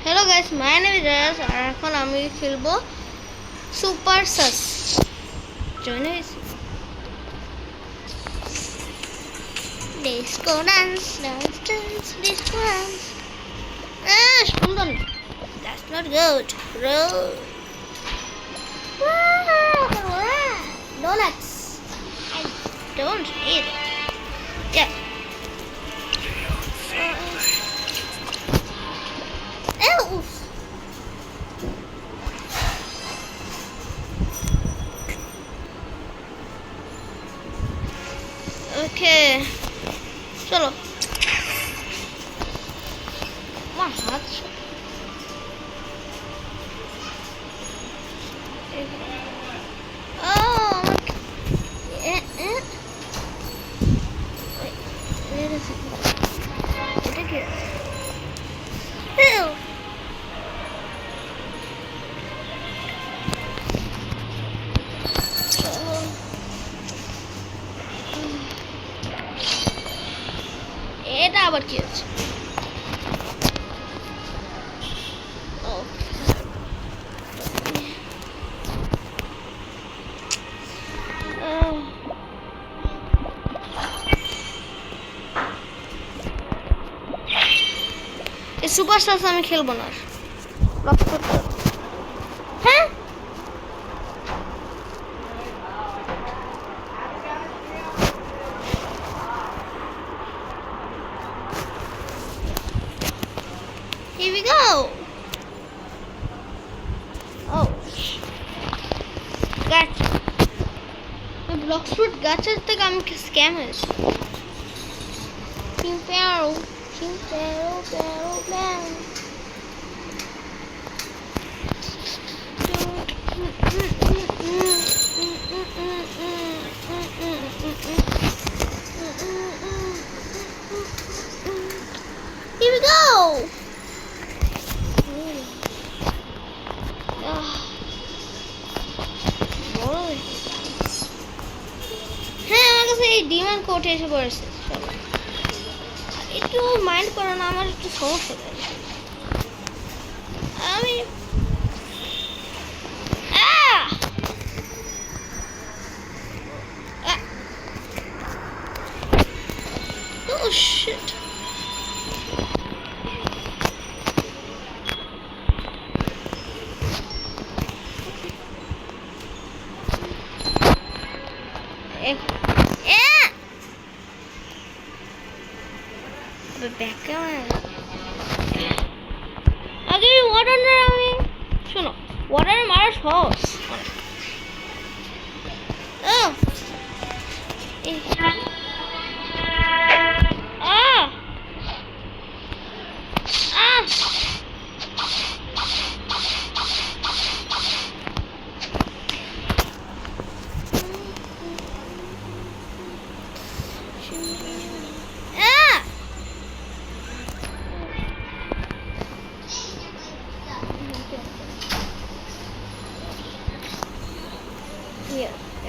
Hello guys, my name is Rayas আর এখন আমি খেলবো সুপার সাস। জয়েন হয়েছি। Disco dance dance dance disco dance. সুন্দর। That's not good. Roll. Donuts. I don't eat it. Yeah. Oof. Okay. চলো আমার হাত এটা কি এটা আবার কি আছে এই সুপার স্টারস আমি খেলবো না হ্যাঁ Here we go. Oh. Gotcha. Bloxfruit gacha থেকে আমি কি স্ক্যাম হয়েছে Chimpero. Here we go. হ্যাঁ আমার কাছে এই ডিমান্ড কোড এসে পড়েছে একটু মাইন্ড করো না আমার একটু সমস্যা আমি Oh shit. আগে ওয়াটারে আমি শোনো ওয়াটারে মারা সহজ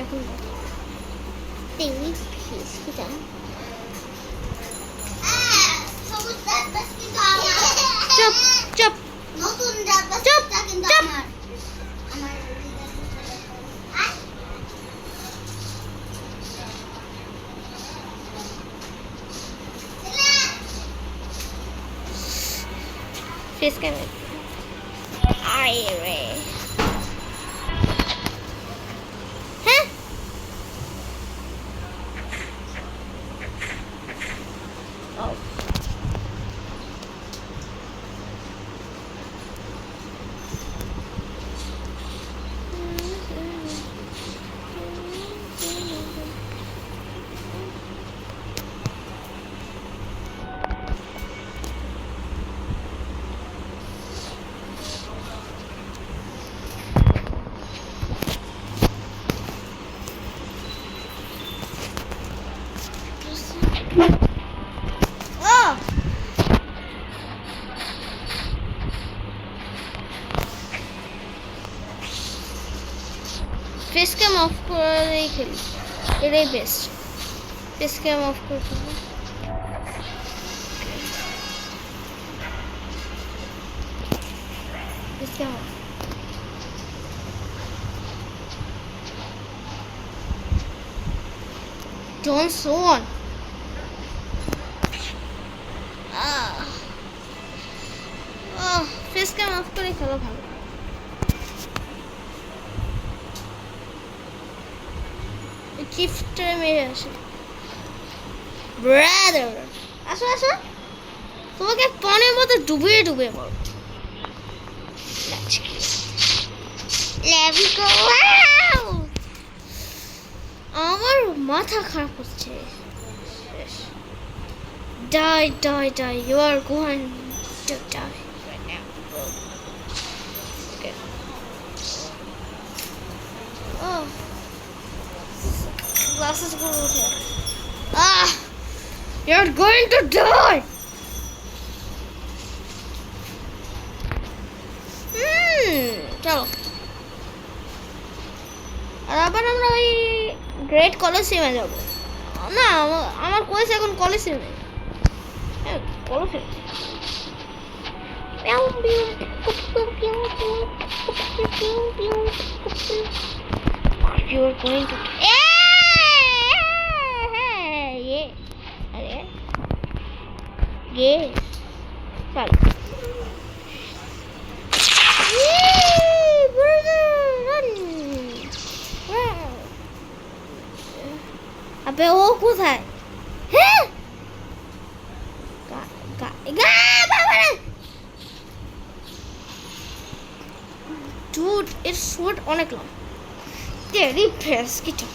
এখন চুপ চুপ নতুন চুপ কিন্তু আমার ফেস ক্যামেরা আই রে ফেস ক্যাম অফ করেই খেলি এটাই বেস্ট ফেস ক্যাম অফ করতে কেমন Don't swan. Face cam of করে খেলা ভালো গিফটে মেরে আসে ব্রাদার আসো আসো তোমাকে পানির মধ্যে ডুবিয়ে ডুবিয়ে মারো আমার মাথা খারাপ হচ্ছে Die, die, die. You are going to die right now. Okay. Oh. Glasses go here. Ah! You're going to die! চলো আর আবার আমরা ওই গ্রেট কলেজিয়ামে যাবো না আমার কোয়েস এখন কলেজিয়ামে You're going to sorry अबे वो কোথায় হ্যাঁ Dude, it's short অনেক লং তেরি ফেস কিছু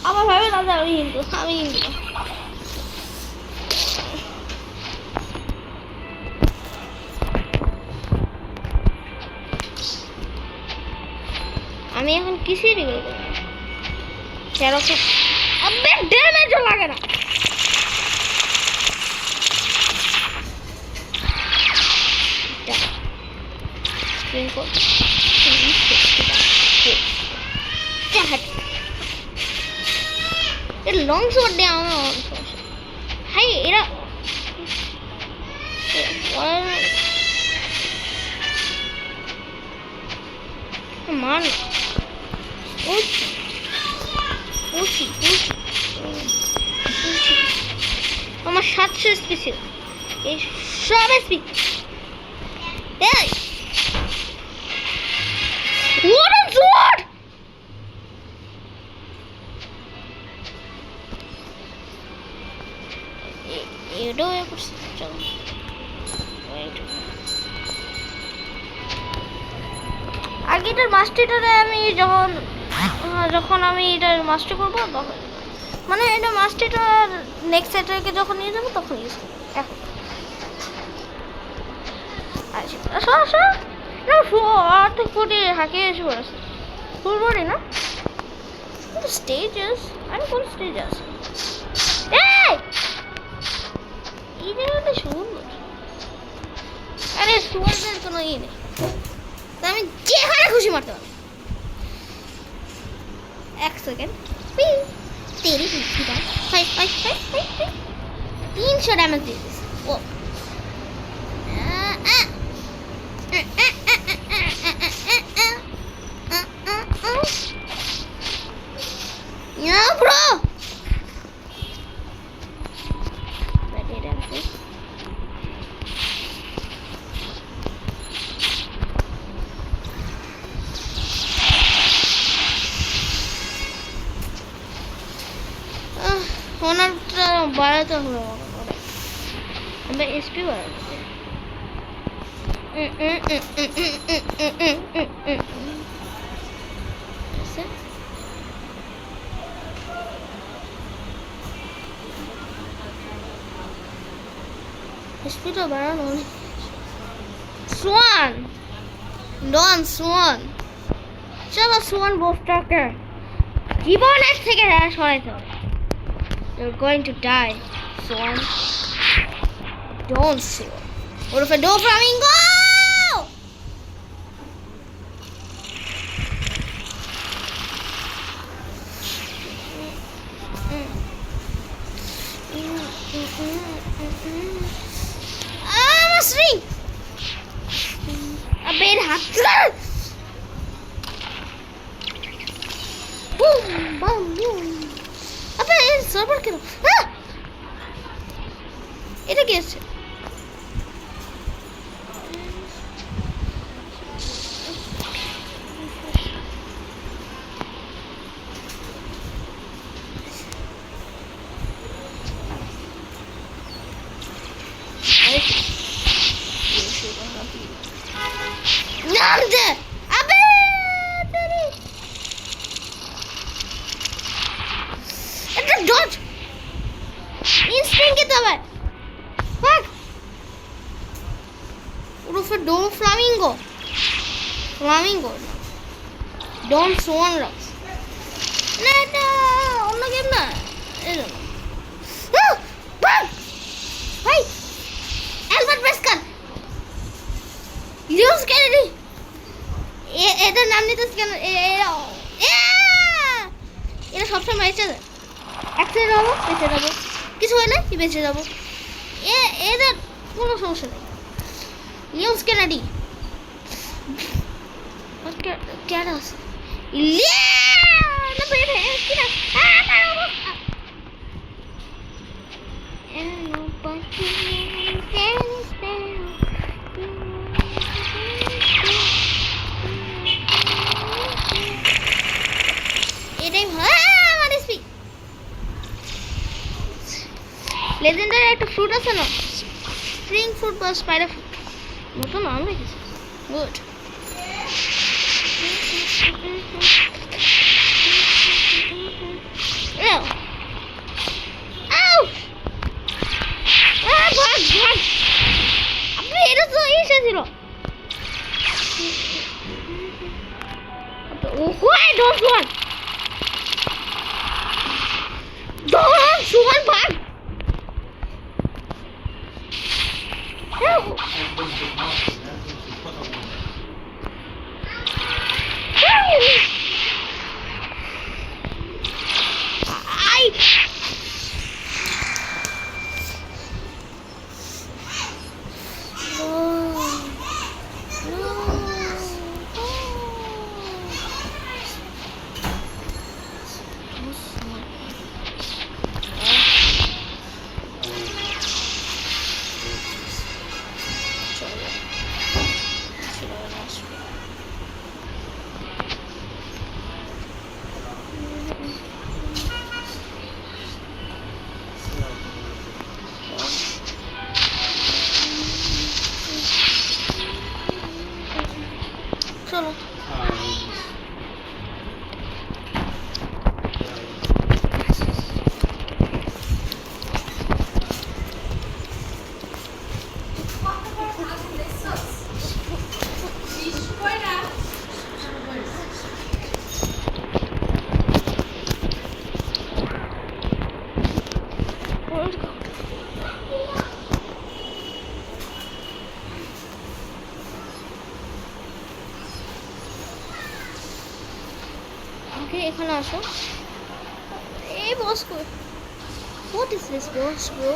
আবার ভাবে দাদা আমি হিন্দু আমি এখন কিসের রিভিউ করব সেরকম আবে ড্যামেজও লাগে না স্ক্রিন কোড এর লং শট দিয়ে আমার হাই এরা মান আমার 700 এসপি ছিল এই সব এসপি এই What a sword! You do it. আগে এটার মাস্টারটা আমি যখন আমি এটার মাস্টার করবো তখন মানে এটা মাস্টারটা নেক্সট সেটারকে যখন নিয়ে যাবো তখন ইউজ করবো এখন আচ্ছা আসো না অর্ধেক ফুটে হাঁকিয়ে এসে পড়েছে ফুল বডি না স্টেজেস আমি কোন স্টেজেস এই জায়গাটা সুন্দর আরে সুন্দর কোনো ই নেই আমি যেখানে খুশি মারতে পারি এক সেকেন্ড তেরি খুশিটা 300 ড্যামেজ দিয়ে দিস ও Yeah, bro. ওনারটা বাড়াতে হলো আমরা এসপি বাড়াতে এসপিটা বাড়ানো সোয়ান ডন সোয়ান চলো সোয়ান বোস্টারকে জীবনের থেকে সরাইতে হবে You're going to die, Swan. Don't Swan. What if I do flamingo? I'm a string अबे हाथ कर बूम बम बूम अबे सर्वर के এটা কি আছে नाम दे अबे तेरी এটা ডজ इंस्टिंक्ट की दवा है fuck उर्फ डो फ्लामिंगो फ्लामिंगो डोंट सोन रक्स না এটা অন্য গেম না এই ভাই অ্যালবার্ট প্রেসকার ইউজ কেনেডি এটা নাম নিতেছ কেন এটা সবসময় বেঁচে যায় অ্যাক্সিডেন্ট হবো বেঁচে যাবো কিছু হলে কি বেঁচে যাবো এদের কোনো সমস্যা নেই ইউজ কেনেডি ক্যারাস না বের হয়ে কি না লেজেন্ডারি একটা ফ্রুট আছে না স্প্রিং ফ্রুট বা স্পাইডার ফ্রুট নতুন নাম রেখেছে গুড আপনি এটা তো এসেছিল Why don't want? Don't Suman bhag. Chalo. এখানে আসো এই বস কই what is this boss bro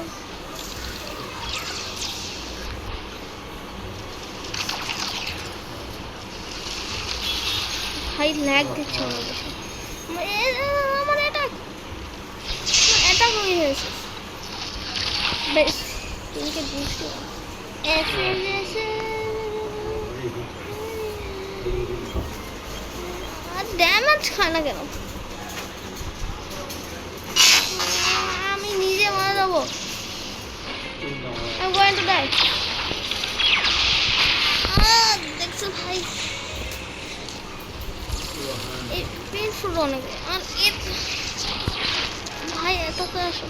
high lag দিচ্ছে আমার এটা হয়ে গেছে বেশ তিনকে বুঝতে এফএনএস ড্যামেজ খায় না কেন আমি নিজে মারা যাবো I'm going to die দেখছো ভাই এই পেনফুল অনেক আর ভাই এত করে আসো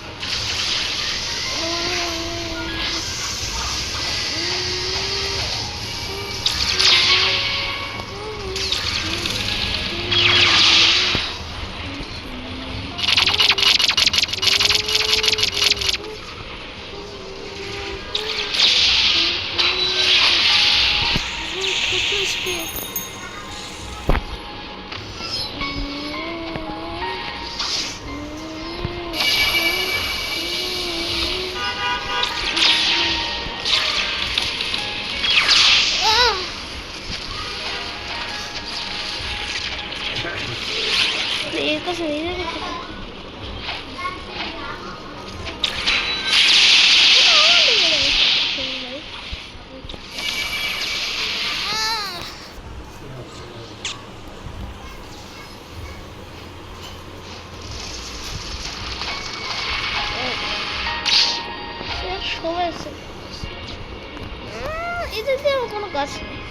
এদের দিয়ে কোনো গাছ নেই।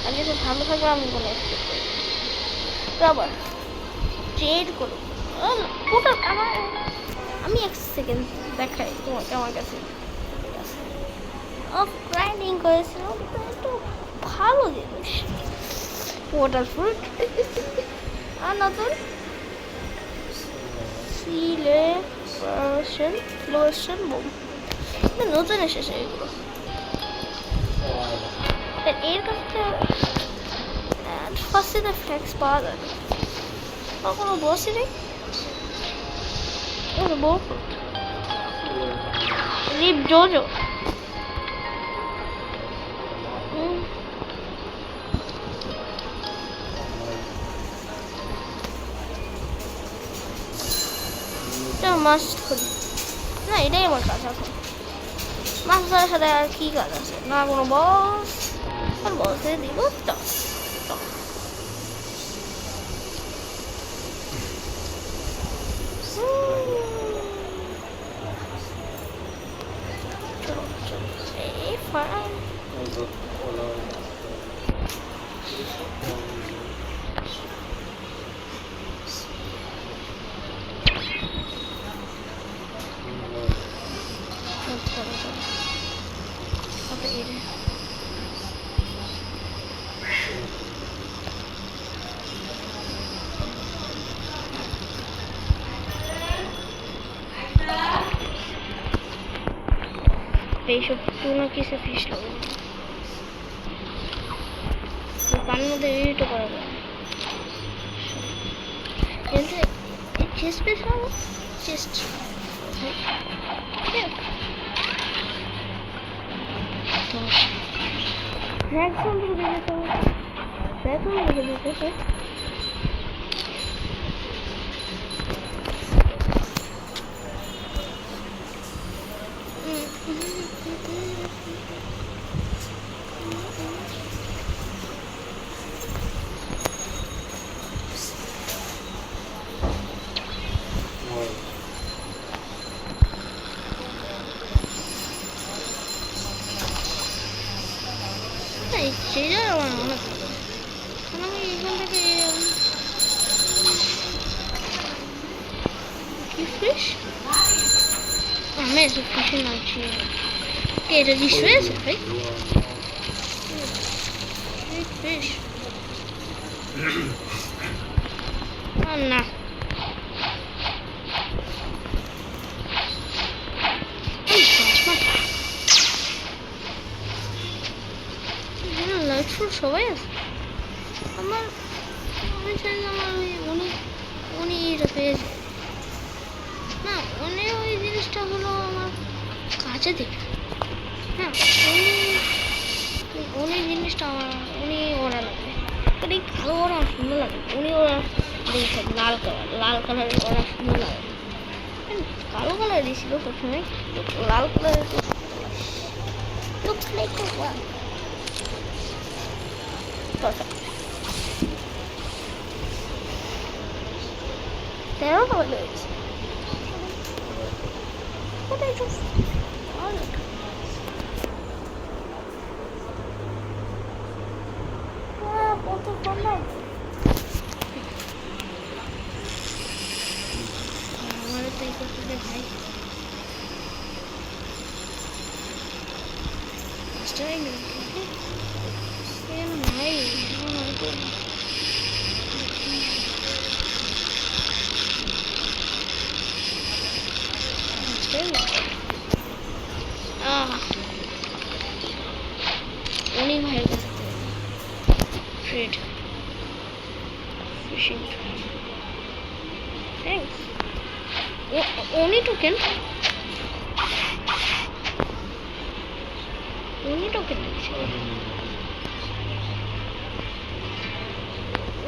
আগে তো ভালো থাকবে আমি বলে আবার ট্রেড করবো ওটা আমি এক সেকেন্ড দেখাই তোমাকে আমার কাছে অফ গ্রাইন্ডিং করেছিলাম তো একটু ভালো জিনিস ওয়াটার ফ্রুট আর নতুন লোশন বোম নতুন এসেছে এগুলো এর কাছে ফার্স্টে ফ্যাক্স পাওয়া যাবে আর কোনো বসই নেই রিপ জোজো মাছ ধরি না এটাই আমার কাজ এখন মাছ ধরার সাথে আর কি কাজ আছে না কোনো বস আর বসে দিব টস এইসব টুনা কিসে ফিশ লাগবে পানির মধ্যে এডিটও করা যায় কিন্তু চেস্ট পিস হবে চেস্ট ম্যাক্সিমাম দেখে দিতে হবে ম্যাক্সিমাম দেখে দিতে হবে সেটা আমার মনে পড়ে আমি এখান থেকে কি ফিশ আমি এসব ফিশে নাচছি এটা কি ফিশ ভাই ফিশ না সবাই আছে আমার উনি এটা পেয়েছে না উনি ওই জিনিসটা হলো আমার কাছে থেকে হ্যাঁ উনি জিনিসটা আমার উনি ওরা লাগবে এই কালো ওরা সুন্দর লাগে উনি ওরা লাল কালারের ওরা সুন্দর লাগে কালো কালারই ছিল সবসময় লাল কালারের তেরো টাকা রয়েছে কোথায় কত কম লাগবে আমার তো এই করতে ভাই ভাই উনি ভাইয়ের কাছে ট্রেড ফিশিং থ্যাংকস উনি টোকেন দিচ্ছে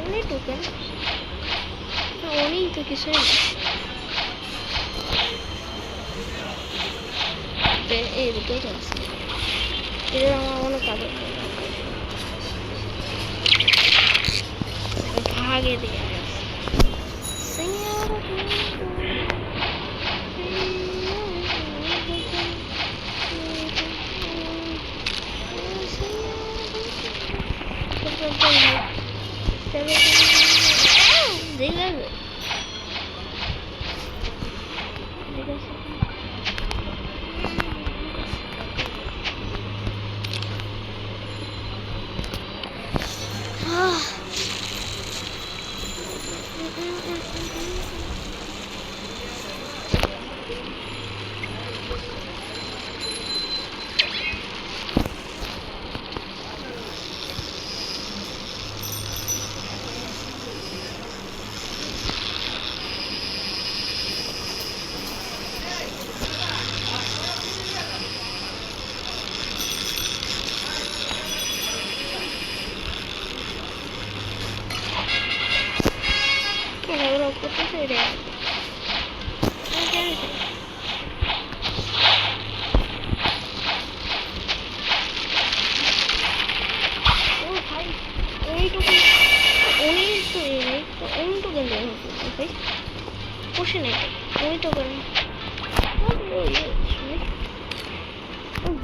উনি টোকেন উনি তো কিছুই না এই দুটো তো আছে এটা আমার অনেক কাজ লাগিয়ে দিই আমি।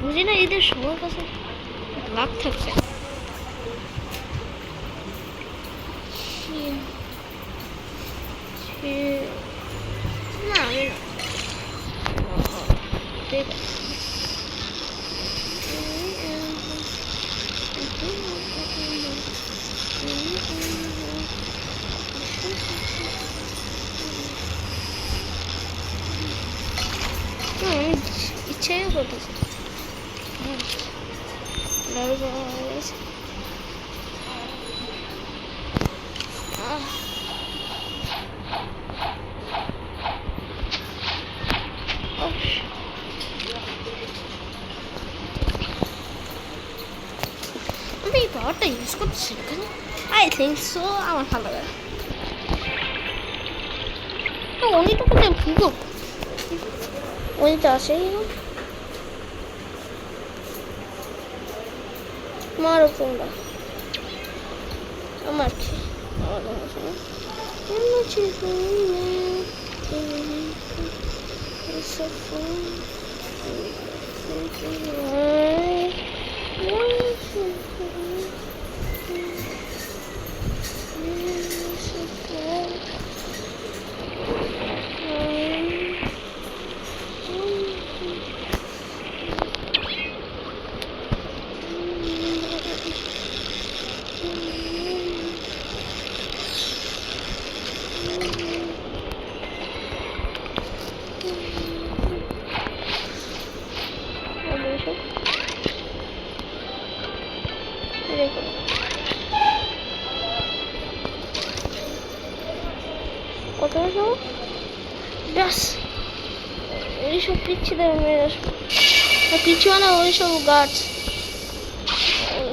বুঝি না এদের সবার কাছে লাভ থাকবে। না আমি ঠিক আছে। ইচ্ছাই করতেছে আমি এই পাওয়ারটা ইউজ করতেছি এখানে। আই থিঙ্ক সো আমার ভালো লাগে। উনি তো কিন্তু ভুগো উনি তো আসেই না। মারো তোমরা আমার কি কত ব্যাস এইসব পিচ্ছিদের মেরে আসবো। পিছু মানে ওইসব গাছ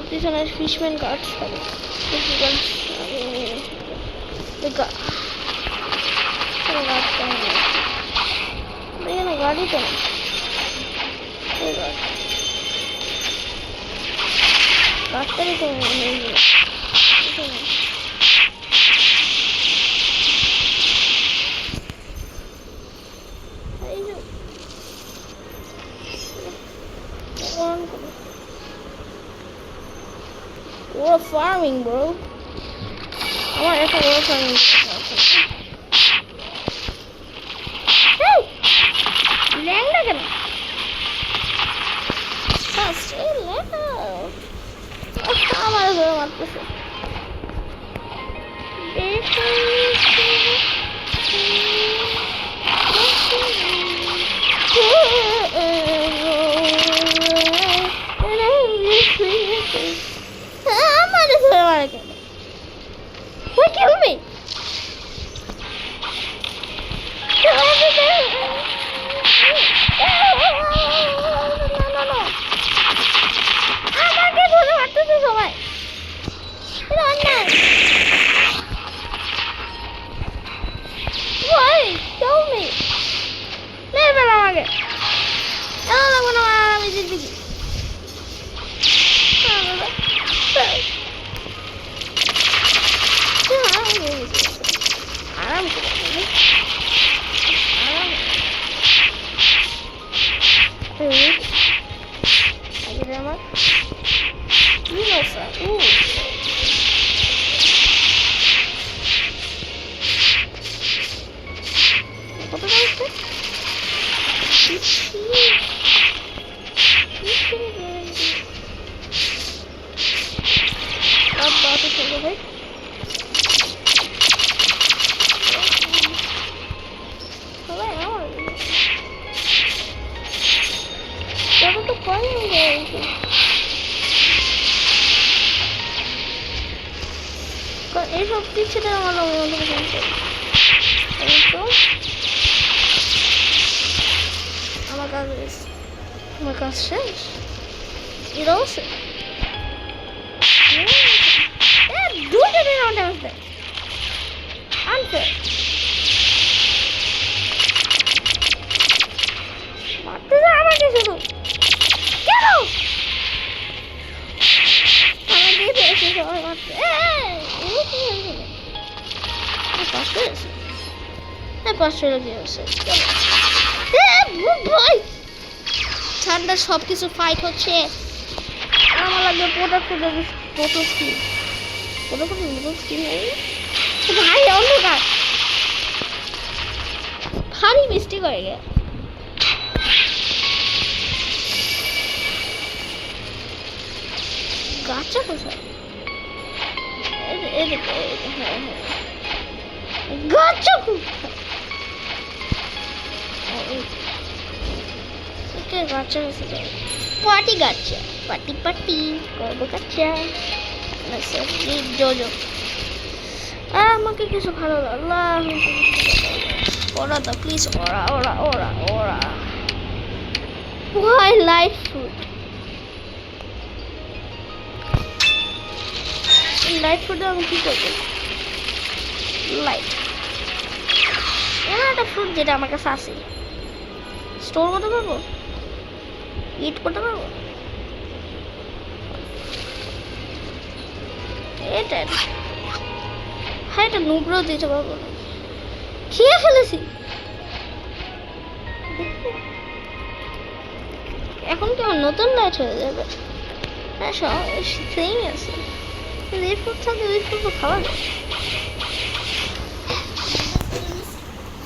পিছনে ফিশম্যান গাছ থাকে গাড়ি তো না গাছটারই তো We're farming, bro. আমার একটা বড় ফার্মিং ল্যাংটা কেন আমার ঘরে মারতেছে What kill me? No. আমাকে ধরে মারতেছে সবাই। আরাম করে আরাম আমার কি নৌকা কত দাম बात चलो भाई चलो तो कौन है ये सब पीछे तो हमारा আমার কাজ শেষ এটাও শেষ দুটো দিন আমাদের আনতে মারতে যা আমাকে শুধু কেন আমাকে এসে সবাই মারতে পাঁচশো এসে হ্যাঁ 500 কি হচ্ছে ভাই ঠান্ডা সব কিছু ফাইট হচ্ছে আমার লাগবে ফটো স্ক্রিন ভাই অন্ধকার ভারী মিস্টেক হয়ে গেছে গাছটা কোথায় গাছটা কোথায় গাছটা পার্টি গাছটা পার্টি করবো গাছটা জোজো আমাকে কিছু ভালো লাগলো ওরা তো প্লিজ ওরা Why light food? Light food আমি কি করব? লাইট এমন একটা ফ্রুট যেটা আমার কাছে আছে স্টোর করতে পারবো ইট করতে পারবো এটা হ্যাঁ এটা নুবড়াও দিতে পারবো না খেয়ে ফেলেছি এখন কি আমার নতুন লাইট হয়ে যাবে হ্যাঁ সেম আছে এই ফুড থাকে ওই ফুড তো খাওয়া যায়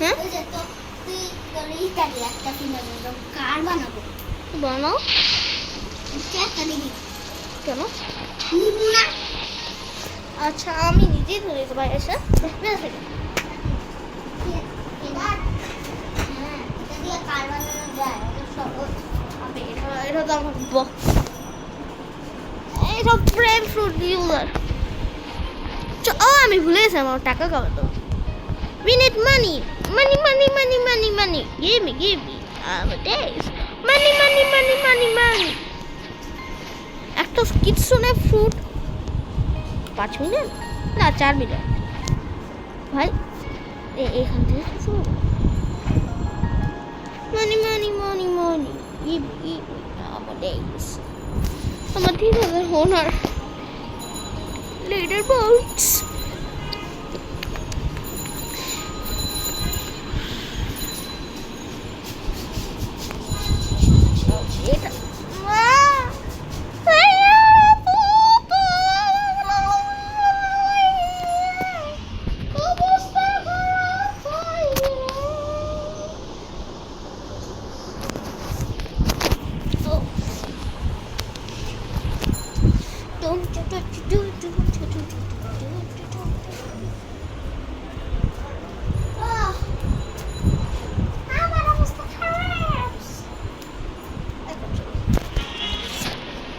হ্যাঁ বানাও কেন আচ্ছা আমি নিজেই ধরে ভাই এসে এটা তো আমার এইসব প্রেম ফ্রুট ইউজার ও আমি ভুলে গেছি আমার টাকা কামাতো We need money. Give me. Days. Money. একটা কিটসুনে ফ্রুট 5 মিনিট না 4 মিনিট ভাই এখান থেকে fruit money. Give me days. আমার 3000 Honor leader boats.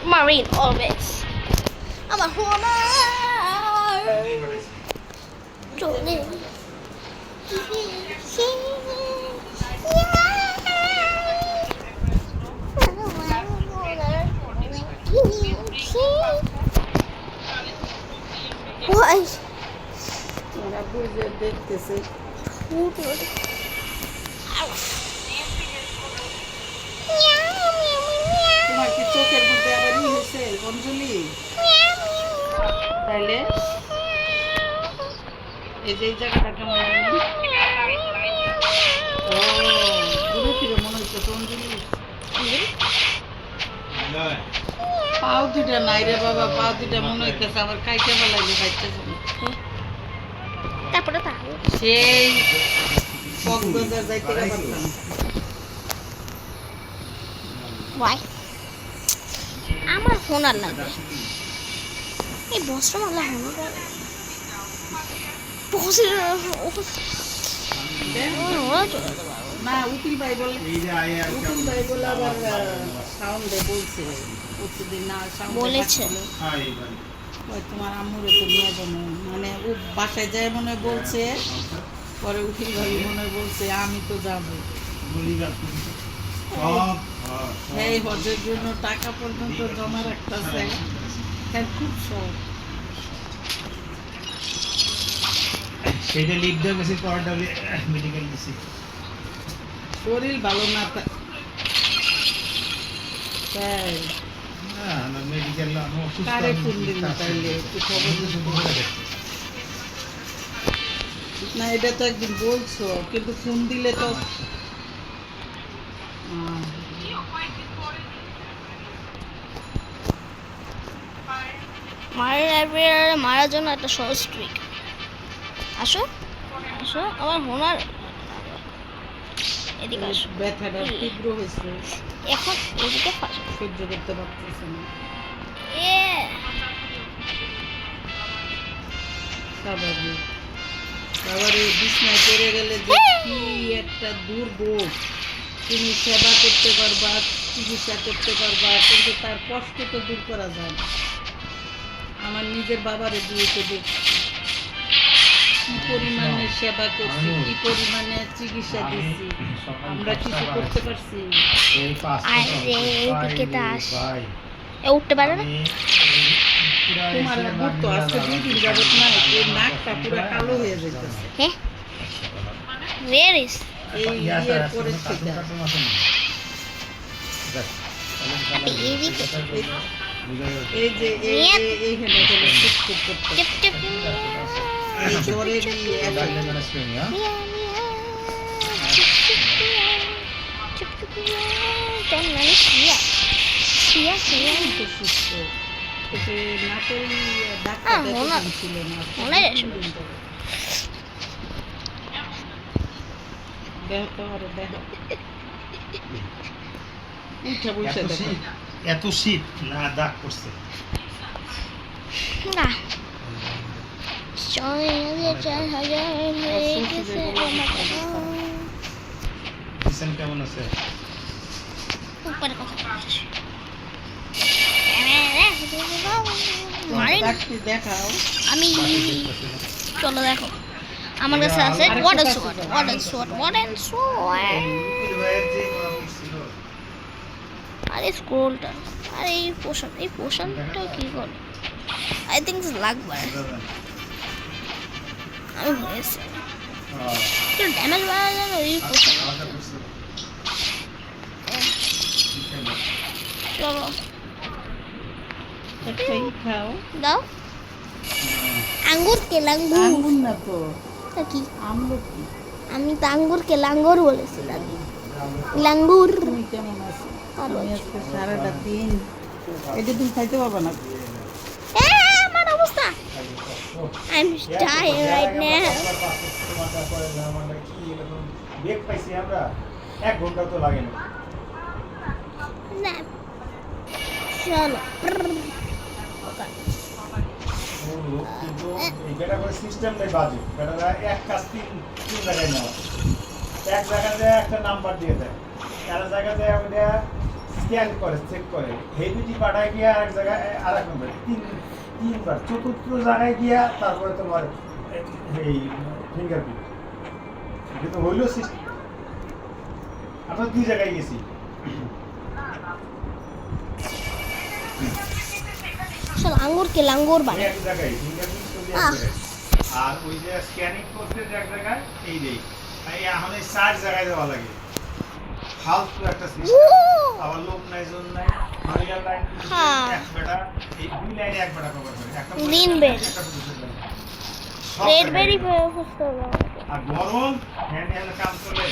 Marine always. I'm a homer. Why? তোমার কি চোখের মধ্যে আবার ই হয়েছে অঞ্জলি তাইলে এই যে এই জায়গাটা কেমন জানি? ও ঘুরে ফিরে মনে হচ্ছে কোন জিনিস পাও দুটা নাই রে বাবা, পাও দুটা মনে হইতেছে আমার খাইতে পারলাইলে খাইতেছে না। তারপরে তাহলে সেই কক্সবাজার যাইতে পারতাম। ওয়াই আমার ফোন আর লাগবে এই বস্ত্র মালা হলো ওরা চলে যেতে পারবো। না উকিল ভাই বলে, উকিল ভাই বলে আবার সাউন্ডে বলছে প্রতিদিন না সাউন্ডে বলেছে। ওই তোমার আম্মুরে তো নিয়ে যাবো, মানে ও বাসায় যায় মনে হয় বলছে, পরে উকিল ভাই মনে হয় বলছে আমি তো যাবো। এই হজের জন্য টাকা পর্যন্ত জমা রাখতেছে, হ্যাঁ খুব শখ। সেটা লিভ দেওয়া গেছে, পরটা মেডিকেল দিছি। শরীর ভালো না তাই না মেডিকেল আমি অসুস্থ। কারে ফোন দিন তাইলে একটু খবর দিতে হবে। না এটা তো একদিন বলছো, কিন্তু ফোন দিলে তো মারার জন্য একটা সহজ ট্রিক। আসো আসো আমার হোনার এদিকে আসো। ব্যথাটা তীব্র হয়েছে, এখন এদিকে ফাঁসো। সহ্য করতে পারতেছে না। স্বাভাবিক আবার এই বিছনায় পড়ে গেলে যে কি একটা দুর্ভোগ। তুমি সেবা করতে পারবা, চিকিৎসা করতে পারবা, কিন্তু তার কষ্ট তো দূর করা যায় না। আমার নিজের বাবারে দিয়ে তো দেখছি কি পরিমাণে সেবা করছি, কি পরিমাণে চিকিৎসা দিচ্ছি, আমরা কিছু করতে পারছি। উঠতে পারে না। তোমার বুট তো আজকে 2 দিন যাবত নাই, এই নাকটা পুরো কালো হয়ে যাইতেছে। হ্যাঁ where is এই ইয়ের পরে থেকে এই যে এইখানে এখানে টুক টুক করতে টিপ টিপ এই জ্বরের তো সুস্থ, এতে নাকের ডাক্তার ছিল না। দেখো আরে দেখো উঠে বসে দেখো এত শীত না দাগ করছে। না কিষান কেমন আছে? উপরে কথা ডাক্তার দেখাও। আমি চলো দেখো আমার কাছে আছে আরে স্ক্রোলটা, আরে এই পোশনটা কি করে আই থিঙ্ক লাগবে। আমি ভুলেছি ড্যামেজ বাড়া যাবে এই পোশন। চলো একটা খাও দাও আঙ্গুর কে লাঙ্গুর আঙ্গুর না তো কি আমলকি। আমি তো আঙ্গুরকে লাঙ্গুর বলেছিলাম। লাঙ্গুর তুমি কেমন আছো? ভালো আমি আছি। আজকে সারাটা দিন এটা তুমি খাইতে পারবে না। আমার অবস্থা I'm tired right now. বেগ পাইছি আমরা 1 ঘন্টা তো লাগে না। না চলো কিন্তু এই বেটা করে সিস্টেম নেই বাজে। বেটারা এক কাজ তিন জায়গায় নেওয়া, এক জায়গাতে একটা নাম্বার দিয়ে দেয়, আর জায়গাতে ওটা স্ক্যান করে চেক করে, হেভিটি পাঠায় গিয়ে আরেক জায়গায় আরেক নম্বর তিনবার, চতুর্থ জায়গায় গিয়া তারপরে তোমার এই ফিঙ্গারপ্রিন্ট। কিন্তু হইল সিস্টেম আমরা 2 জায়গায় গেছি। চলো আঙ্গুরকে লাঙ্গুর বানাই। এক জায়গায় ফিঙ্গারপ্রিন্ট চলে আসে, আর ওই যে স্ক্যানিং করতে এক জায়গায় এই দেই, এই এখন এই 4 জায়গায় দেওয়া লাগে। ফালতু একটা সিস্টেম। আবার লোক নাই জন নাই, নরিয়াল লাইন এক বেটা, এই 2 লাইনে এক বেটা কভার করে, একটা Green bed. একটা পুলিশের লাইন। সব রেড জায়গায় বেরি এগুলো। খুঁজতে হবে আমাকে। আর গরম ফ্যান এলে কাজ করলে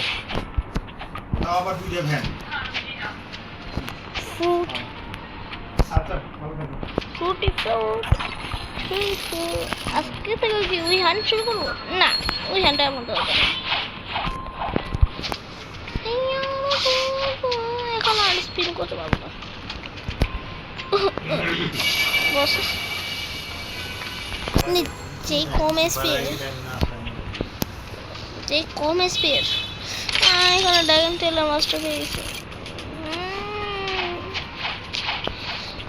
তাও আবার 2টা ফ্যান। ফ্রুট আচ্ছা ভালো থাকো। ফ্রুটি ফ্রুট আজকে থেকে কি ওই হ্যান্ড শুরু করবো? না, ওই হ্যান্ডটা আমার দরকার নেই। এখন আর স্পিন করতে পারবো না। বস যেই কম স্পিড, যেই কম স্পিড এখানে ড্রাগন টেলার মাস্টার পেয়ে গেছে।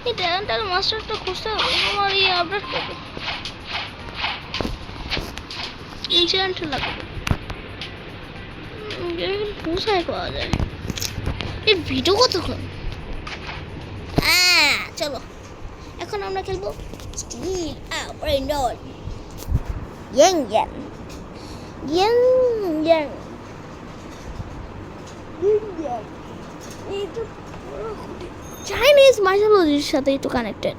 এই ড্রাগন টেলার মাস্টারটা খুঁজতে হবে, আমার এই আপডেট করবো, ইনসিডেন্ট লাগবে। কোথায় পাওয়া যায় এই ভিডিও কতক্ষণ? চলো এখন আমরা খেলবো স্টিল ব্রেন্ডল ইয়াং ইয়াং ইয়াং ইয়াং চাইনিজ মাইথোলজির সাথে একটু কানেক্টেড।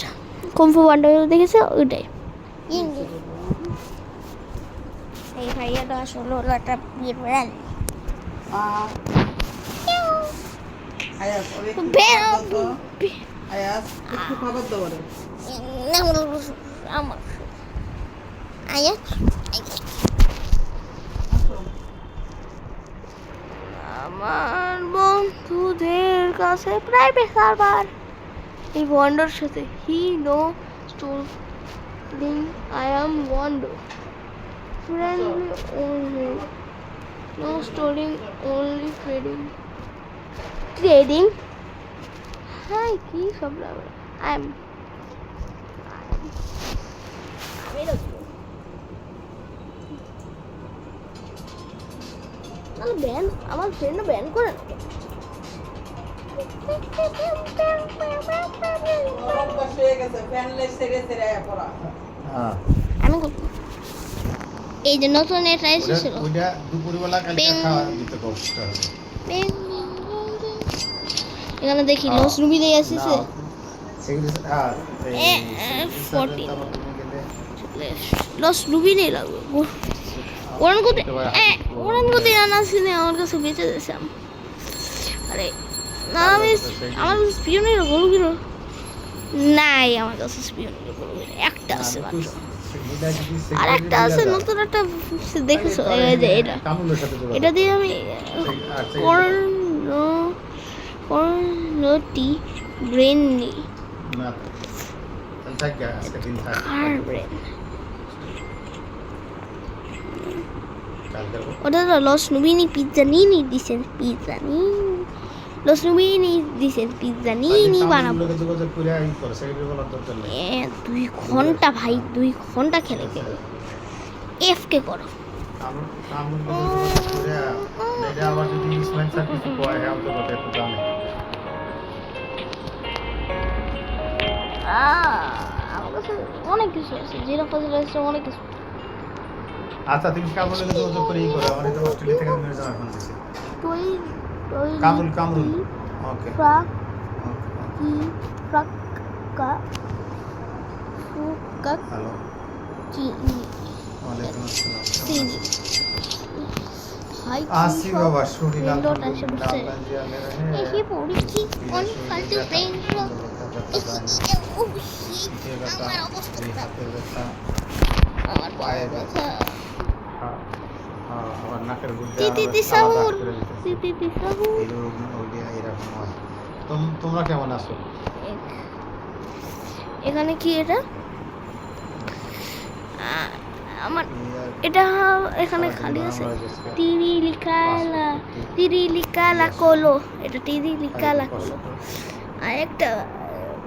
কুমফু পান্ডা দেখেছে ওইটাই। এই ভাইয়াটা আসলে হলো একটা বিড়াল। আয়াস ওরে একটু বেড়াল। খাবার দাও তো। আয়াস একটু খাবার দাও ওরে। আমার আয়া আমার বন্ধুদের কাছে প্রাইভেট সার্ভার এই ওয়ান্ডার সাথে he no storing I am wonder friendly only no storing only trading hi কি সব লাগে আই এম ব্যান আমার ফ্রেন্ড ব্যান করে না গরম বসে হয়ে গেছে ফ্যান লে সেরে সেরে আয়া পড়া। হ্যাঁ আমি করবো। এই যে নতুন এটা এসেছিল ওইটা দুপুরবেলা কালকে Ping. খাওয়া দিতে কষ্ট হবে। এখানে দেখি লস রুবি দিয়ে আসছে সেগুলো আর এই 40 লস রুবি নেই লাগবে ওরান কোতে ওরান কোতে আনা সিনে আমার কাছে বেঁচে দিয়েছে আরে না আমি আমার কাছে স্পিয়নের গরু গিরো নাই, আমার কাছে স্পিয়নের গরু একটা আছে মাত্র, আর একটা আছে নতুন একটা দেখেছো এই যে এটা এটা দিয়ে আমি কর্নটি ব্রেন নিই না তাহলে থাক গা আজকে দিন থাক আর ব্রেন কালকে ওটা তো লস নুবিনি পিৎজা নিয়ে দিছেন পিৎজা নিয়ে লস নুবিনি দিছেন পিৎজা নিয়ে বানাবো। যোগাযোগ করে আই করে সেক্রেটারি বলার দরকার নেই 2 ঘন্টা ভাই 2 ঘন্টা খেলে খেলে এফ কে করো কামুন কামুন যোগাযোগ করে এটা আবার যদি ইসমাইল স্যার কিছু কয় হ্যাঁ আমাদের কথা একটু জানে আমার কাছে অনেক কিছু আছে, জিরো পজিটিভ আছে অনেক কিছু। আচ্ছা তুমি কামুন লোকে যোগাযোগ করে ই করো আমার এটা অস্ট্রেলিয়া থেকে মেরে যাওয়া এখন দিছে টই টই কামুন কামুন ওকে ফ্রাক কি ফ্রাক কা ফুকা হ্যালো কি ওয়ালাইকুম আসসালাম সিনি হাই আসি বাবা শরীর লোটা এসে বসে এই আলহামদুলিল্লাহ পড়ছি অনেক ফালতু ব্রেন আমার অবস্থা আমার পায়ে ব্যথা আমার নাকের দিদি সাহুর দিদি সাহুর এরকম হয় তোমরা কেমন আছো এখানে কি এটা আমার এটা এখানে খালি আছে তিরি লিকালা কোলো এটা তিরি লিকালা কোলো আর একটা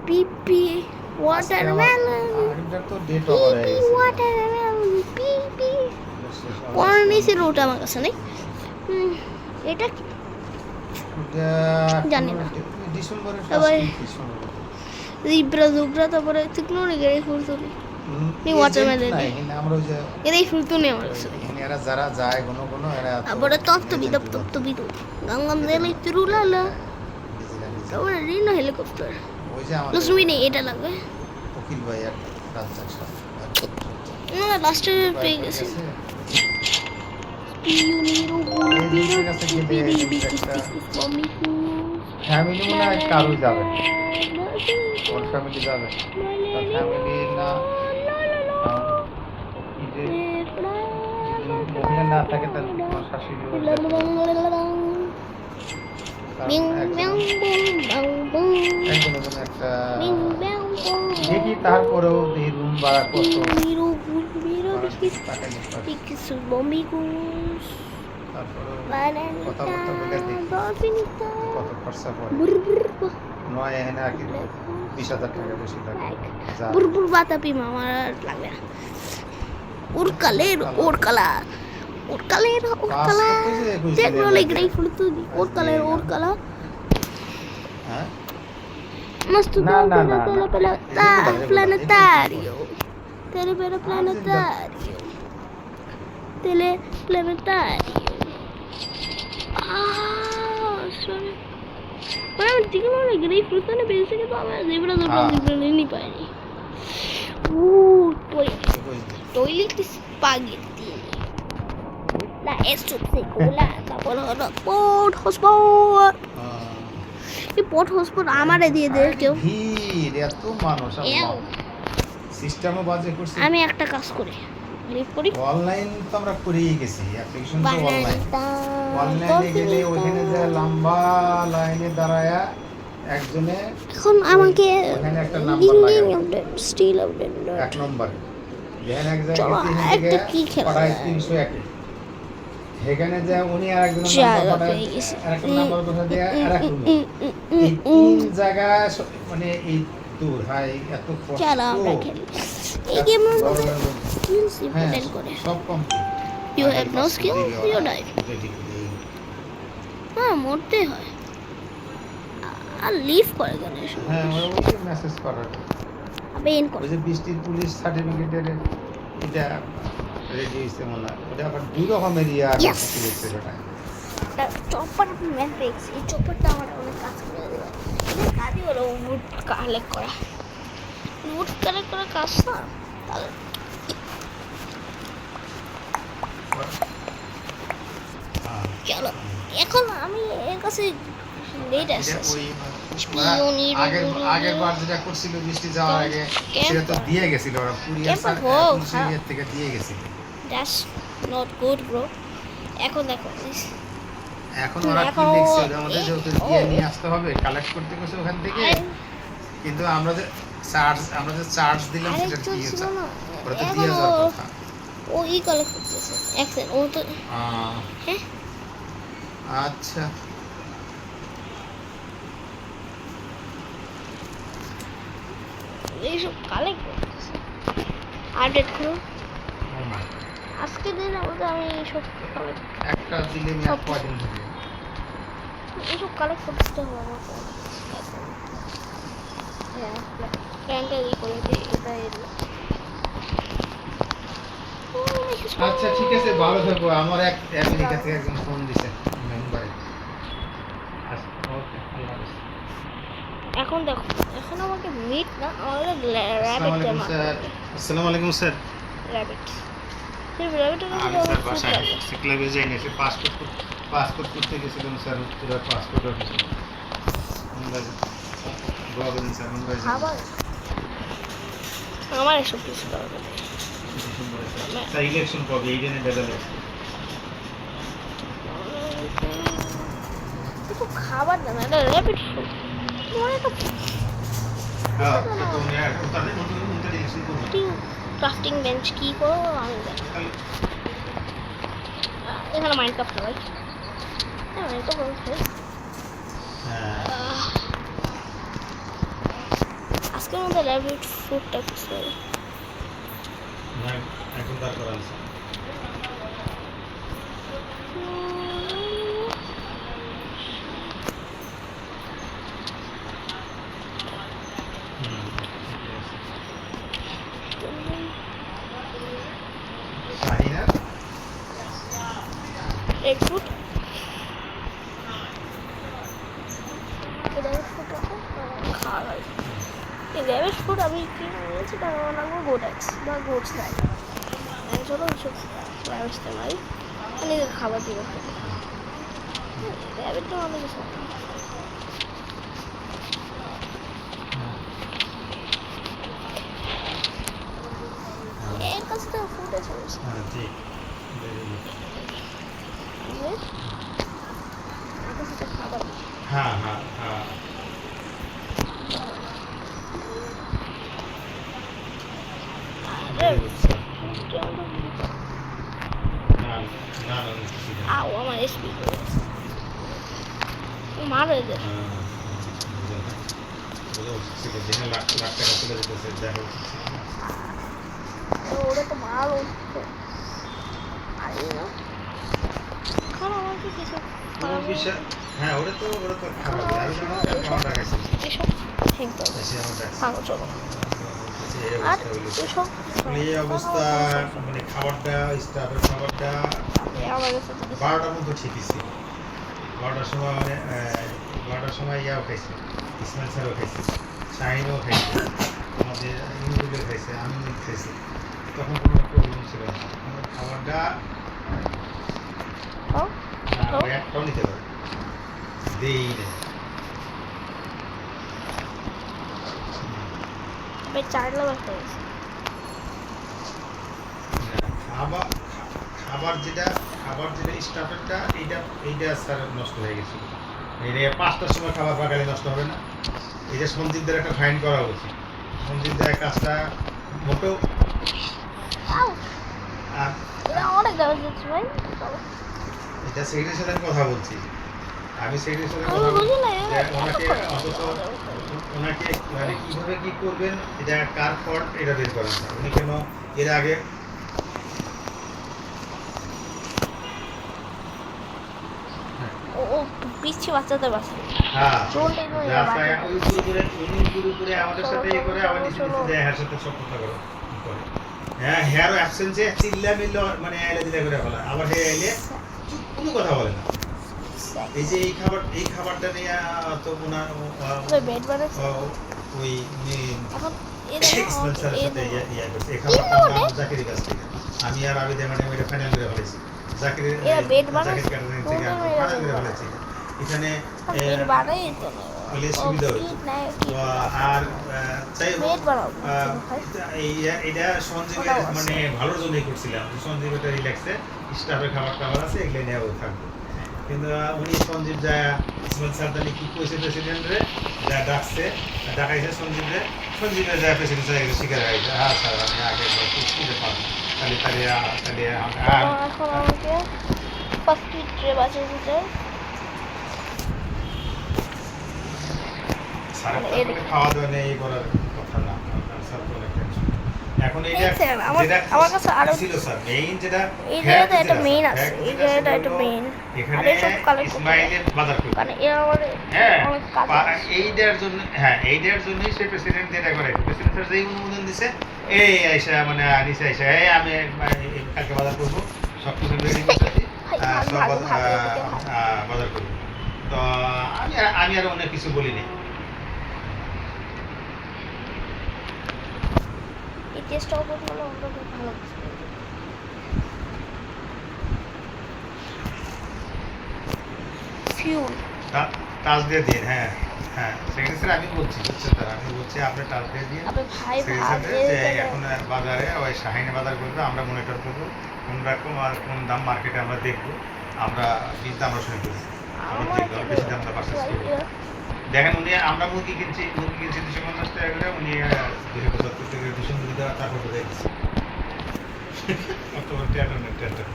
পিপি ওয়াটারমেলন তো ডেট ওভার হয়ে গেছে ওয়াটারমেলন পিপি পরের নিচের ওটা আমার কাছে নেই এটা কি? জানি না। ডিসেম্বরের তারপরে- ফার্স্ট জিব্রা জুব্রা তারপরে তুকনো গেড়ে ফুলতুলি এই watermelon না এখানে আমরা ওই যে এরাই ফুলতুনি আমার কাছে এখানে এরা যারা যায় কোনো কোনো এরা তারপরে তপ্ত বিদু গঙ্গাম দেলে তিরুলালা তারপরে রিনো হেলিকপ্টার ওই যে আমাদের লসমি নেই এটা লাগবে উকিল ভাই আর রাজ্জাক সাহেব না লাস্টে পেয়ে গেছি ফ্যামিলি মনে হয় কারো যাবে, ওর ফ্যামিলি যাবে, তার ফ্যামিলি না এই যে মহিলা না থাকে তার তোমার শাশুড়ি একটা দেখি, তারপরেও এই রুম ভাড়া কত কথাবার্তা বলে দেখি কত খরচা পড়ে। নয় এখানে আর কি 20,000 টাকা বেশি লাগে যা বুরবুর বাতাবি মামার লাগবে না। ওর কালের ওর কালার ওর কালের ওর কালার টেকনোলজি গ্রেট ফুলতো ওর কালের ওর কালার হ্যাঁ मस्त ना, ना, ना, planetario tele planetario tele planetario sorry pero digo no le grey fruta ne pensé que estaba zebra नहीं पाएगी toilet spaghetti la esto de cola la pot hotspot এই পট hotspot আমারে দিয়ে দে কেউ ভিড় এত মানুষ সিস্টেমও বাজে করছে। আমি একটা কাজ করি লিভ করি অনলাইন তো আমরা করেই গেছি, অ্যাপ্লিকেশন তো অনলাইনে গেলে ওখানে যে লম্বা লাইনে দাঁড়ায়া একজনে এখন আমাকে ওখানে একটা নাম্বার লাগাবে স্টিল আপডেট এক নম্বর যেখানে এক জায়গায় একটা কি খেলা 301 এখানে যে উনি আরেকজন নাম্বার আরেকটা নাম্বার কথা দিয়ে আরেক রুমে এই তিন জায়গা মানে এই দূর হাই এত কষ্ট চলো আমরা খেলি এই গেমের স্কিলস ইম্পর্টেন্ট করে সব complete you have no skill you die হ্যাঁ মরতে হয় আর লিভ করে গণেশ হ্যাঁ ওই মেসেজ করার বেন করে ওই যে বৃষ্টির পুলিশ সার্টিফিকেটের এটা রেডি হইছে মনে হয় ওটা আবার দুই রকমের ইয়া আছে সেটা চপার ম্যাট্রিক্স এই চপারটা আমার অনেক কাজ করে দেবে এই কাজই হলো উড কালেক্ট করা উড কালেক্ট করা কাজ না তাহলে চলো এখন আমি এর কাছে লেট আছে আগের বার যেটা করছিল বৃষ্টি যাওয়ার আগে সেটা তো দিয়ে গেছিল ওরা কুরিয়ার থেকে দিয়ে গেছিল। That's not good bro. এখন দেখো এখন ওরা কি দেখছে আমাদের যেহেতু দিয়ে নিয়ে আসতে হবে কালেক্ট করতে গেছে ওখান থেকে, কিন্তু আমরা যে চার্জ দিলাম সেটা কি হচ্ছে ওরা তো দিয়ে যাওয়ার কথা। ও ই কালেক্ট করতেছে এক্সেল ও তো হ্যাঁ আচ্ছা এইসব কালেক্ট করতেছে আপডেট করো আজকে দিন আমি এইসব কালেক্ট একটা দিলে আমি আর কয়দিন হবে এইসব কালেক্ট করতে হবে আমাকে হ্যাঁ প্ল্যানটা ই করে দিই এটা আচ্ছা ঠিক আছে ভালো থাকো। আমার এক আমেরিকা থেকে একজন ফোন দিছে মেম্বারে। আচ্ছা ওকে আল্লাহ হাফেজ। এখন দেখো এখন আমাকে মিট না আমাদের র‍্যাবিট আসসালামু আলাইকুম স্যার। র‍্যাবিট র‍্যাবিটের আমি স্যার বাসায় ক্লাবে যাই না সে পাসপোর্ট করতে গেছিলাম স্যার পুরো পাসপোর্ট অফিসে বলবেন স্যার আমার এসব কিছু করার কথা স্যার ইলেকশন কবে এই জন্য বেজাল তো খাবার দাও না এটা র‍্যাবিট ফুড হ্যাঁ তো আমি আর তাদের মতো ইলেকশন করব ক্রাফটিং বেঞ্চ কি করো আমি জানি এখানে মাইনক্রাফট রাইট হ্যাঁ এটা বলছে আজকের মধ্যে র‍্যাবিট ফুডটা কিছু না এখন তার করা আছে রেড ফুড র‍্যাবিট ফুড আমি কি নিয়েছি তার নাম গোটাক্স বা গোটস রাইট ছোটো কিছু ইস্তেমাল অনেক খাবার দিব র্যাবিটটা অনেক কিছু এর কাছে তো ফুটে চলেছে হ্যাঁ ঠিক এর কাছে তো খাবার হ্যাঁ হ্যাঁ হ্যাঁ আরে না আও আমার এসপি মার হয়ে যায় লাখ লাখ টাকা চলে যেতেছে দেখো ওটা তো মার উঠছে আরে না খানা আমাকে কিছু তোমার বিশ্বাস হ্যাঁ ওটা তো খাবার আমি যখন খাবার রাখাইছি এসব ঠিক আছে এসে আমার কাছে খাবো চলো এই আর অবস্থা হইলো এসব এই অবস্থা মানে খাবারটা স্টাফের খাবারটা আমার কাছে 12টার মতো ঠিকই ছিল 12টার সময় মানে 12টার সময় ইয়াও খাইছে ইসমাইল স্যারও খাইছে শাহিনও খাইছে আমাদের ইন্দুলে খাইছে আমি খাইছি তখন কোনো প্রবলেম ছিল না খাবারটা একটাও নিতে পারে দেই না চারলা বাসা গেছে খাবার যেটা স্টাফেরটা এইটা স্যার নষ্ট হয়ে গেছিল এটা 5টার সময় খাবার পাকালে নষ্ট হবে না এটা সঞ্জিতদের একটা ফাইন করা উচিত সঞ্জিতদের কাজটা মোটেও আর অনেক দাম দিচ্ছি ভাই এটা সেক্রেটারির সাথে আমি কথা বলছি আমি সেক্রেটারির সাথে আমি কথা বুঝি বলছি না ওনাকে অন্তত ওনাকে মানে কীভাবে কী করবেন এটা কার ফল্ট এটা বের করেন না উনি কেন এর আগে ও পিচ্ছি বাচ্চাদের বাসা হ্যাঁ চলতে গিয়ে রাস্তায় ওই পুরো করে আমাদের সাথে এ করে আবার নিচে নিচে যায় হ্যাঁ সাথে সব কথা করে হ্যাঁ হ্যারও অ্যাবসেন্সে চিল্লা মিল্লা মানে এলে দিলে করে ফেলা আবার হে এলে কোনো কথা বলে না এই যে এই খাবারটা নিয়ে তো ওনার বেড বানাচ্ছে ওই এখন স্পন্সরের সাথে ইয়া করছে এই খাবারটা আমরা জাকিরের কাছ থেকে আমি আর আবিদে মানে ওইটা ফাইনাল করে ফেলেছি জাকিরের জাকির ক্যাটারিং থেকে ফাইনাল করে ফেলেছি এখানে বেড বানাই তো না হলে সুবিধা হতো আর তাই এইটা সঞ্জীবের মানে ভালোর জন্যই করছিলাম সঞ্জীব এটা রিল্যাক্সে স্টাফের খাবার আছে এগুলো নিয়েও থাকবে কিন্তু উনি সঞ্জীব যা ইসমাইল সারদানি কি কইছে প্রেসিডেন্টরে যা ডাকাইছে সঞ্জীবরে যা প্রেসিডেন্ট স্যার শিকার হয়েছে হ্যাঁ স্যার আমি আগে খুঁজে পাবো তাহলে এখন আমাকে ফার্স্ট ট্রে বাঁচিয়ে দিতে খাওয়া দাওয়া নেই করার কথা না স্যার তো অনেক টেনশন এখন এইটা আমার কাছে আরো ছিল স্যার মেইন যেটা এই জায়গাটা একটা মেইন আছে এই জায়গাটা একটা মেইন আর এই সব কালেক্ট ইসমাইলের বাজার করতে কারণ এর আমাদের অনেক কাজ এইটার জন্যই সে প্রেসিডেন্ট যেটা করে প্রেসিডেন্ট স্যার যেই অনুমোদন দিছে এই আইসা মানে নিচে আইসা এই আমি কালকে বাজার করবো সব কিছু রেডি করতেছি সব বাজার করবো তো আমি আর অনেক কিছু বলিনি এই টেস্ট অপর হলো আমরা খুব ভালো ফিউল টাচ দিয়ে দিন হ্যাঁ সেকেন্ড স্যার আমি বলছি বুঝছেন স্যার আমি বলছি আপনি টাচ দিয়ে দিন আবে ভাই এখন বাজারে ওই শাহিনে বাজার করবে আমরা মনিটর করবো কোন রকম আর কোন দাম মার্কেটে আমরা দেখবো আমরা বীজ দাম আমরা শুনে করবো বেশি দামটা পারচেস করবো দেখেন উনি আমরা মুরগি কিনছি 250 টাকা করে উনি 275 টাকা 200 মুরগি দেওয়া তারপর বোঝাই দিচ্ছে অক্টোবর 13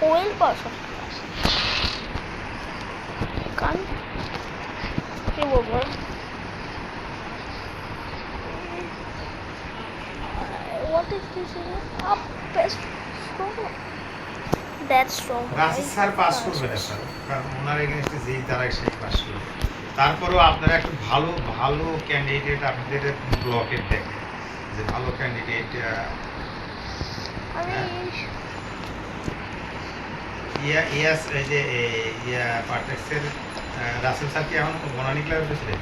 ওয়েল পারসন কান কি বলবো what is this up best strong that's strong রাশি স্যার পাস করবে না স্যার কারণ ওনার এগেইনস্টে যেই তারাই সেই পাস করবে তারপরেও আপনারা একটু ভালো ক্যান্ডিডেট আপনাদের ব্লকের দেখেন যে ভালো ক্যান্ডিডেট আমি ইয়াস এই যে পার্টেক্সের রাসেল স্যার কি এখন বনানী ক্লাবে গেছিলে?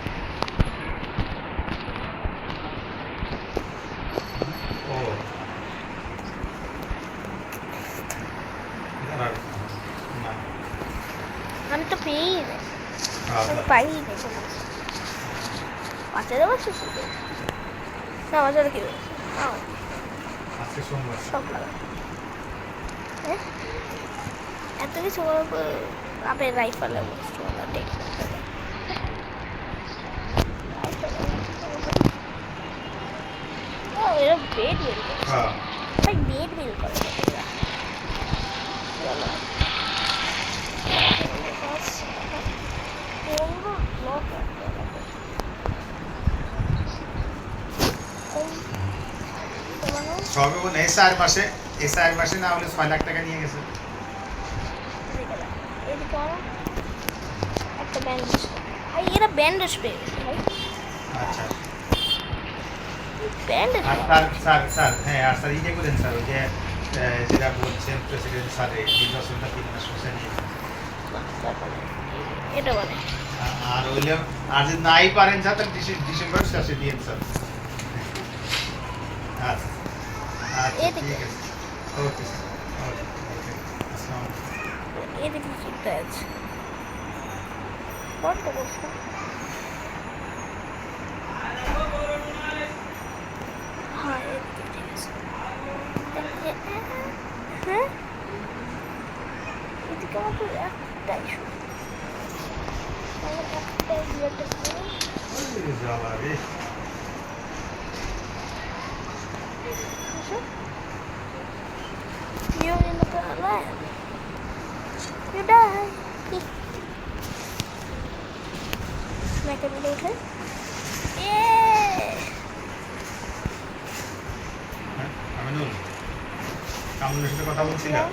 ও দাঁড়াও, না আমি তো পেয়েই নেই, আচ্ছা। পাই নেই কোনো বাচ্চারা বসে শুধু না বাচ্চারা কি বলছে আজকে সোমবার। সব লাগা এত কিছু বলার পর আপনি রাইফেলে বসছো না টেক এরা বেড বের করে হ্যাঁ ভাই বেড বের করে এরা। চলো সবে বলে এই 4 মাসে না হলে 6 লাখ টাকা নিয়ে গেছে। একটা ব্যান্ডেজ ভাই এরা ব্যান্ডেজ পেয়ে গেছে ভাই আচ্ছা ব্যান্ডেজ আর স্যার হ্যাঁ আর স্যার ইয়ে করেন স্যার ওই যে যেটা বলছেন প্রেসিডেন্ট স্যার এই নির্বাচনটা 3 মাস বসে নিয়ে এটা মানে আর হইলে আর যদি নাই পারেন স্যার তাহলে ডিসেম্বর শেষে দিন স্যার। আচ্ছা আচ্ছা এদিকে। ঠিক আছে ওকে স্যার ওকে ওকে আসসালামু আলাইকুম। এদিকে চিন্তা আছে বড্ড কষ্ট হ্যাঁ এদিকে ঠিক আছে হ্যাঁ এদিকে আমার তো একটাই শুধু একটাই বিয়েটা ওই জ্বালা রে। You're in the land. You die. Make a little hit. Yeah. হ্যাঁ আমিনুল কামরুলের সাথে কথা বলছিলাম।